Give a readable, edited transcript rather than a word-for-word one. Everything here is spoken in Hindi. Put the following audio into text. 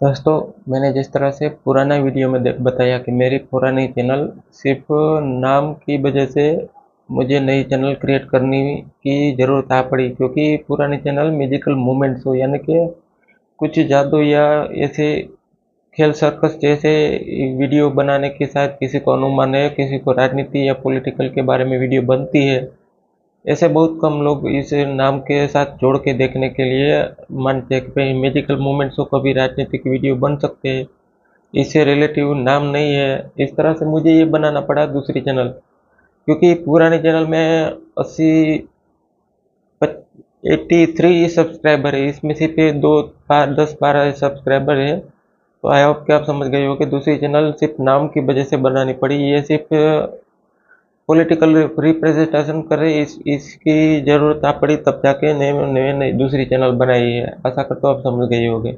दोस्तों, मैंने जिस तरह से पुराना वीडियो में बताया कि मेरी पुरानी चैनल सिर्फ नाम की वजह से मुझे नई चैनल क्रिएट करने की ज़रूरत आ पड़ी, क्योंकि पुरानी चैनल म्यूजिकल मूवमेंट्स हो यानी कि कुछ जादू या ऐसे खेल सर्कस जैसे वीडियो बनाने के साथ किसी को अनुमान है, किसी को राजनीति या पॉलिटिकल के बारे में वीडियो बनती है। ऐसे बहुत कम लोग इस नाम के साथ जोड़ के देखने के लिए मानते हैं कि म्यूजिकल मूवमेंट्स हो, कभी राजनीतिक वीडियो बन सकते हैं, इससे रिलेटिव नाम नहीं है। इस तरह से मुझे ये बनाना पड़ा दूसरी चैनल, क्योंकि पुराने चैनल में 83 सब्सक्राइबर है, इसमें सिर्फ दो 10-12 सब्सक्राइबर है। तो आई होप कि आप समझ गए हो कि दूसरी चैनल सिर्फ नाम की वजह से बनानी पड़ी। ये सिर्फ पॉलिटिकल रिप्रेजेंटेशन करे, इसकी ज़रूरत आ पड़ी, तब जाके नए दूसरी चैनल बनाई है। आशा करता हूँ आप समझ गए होगे।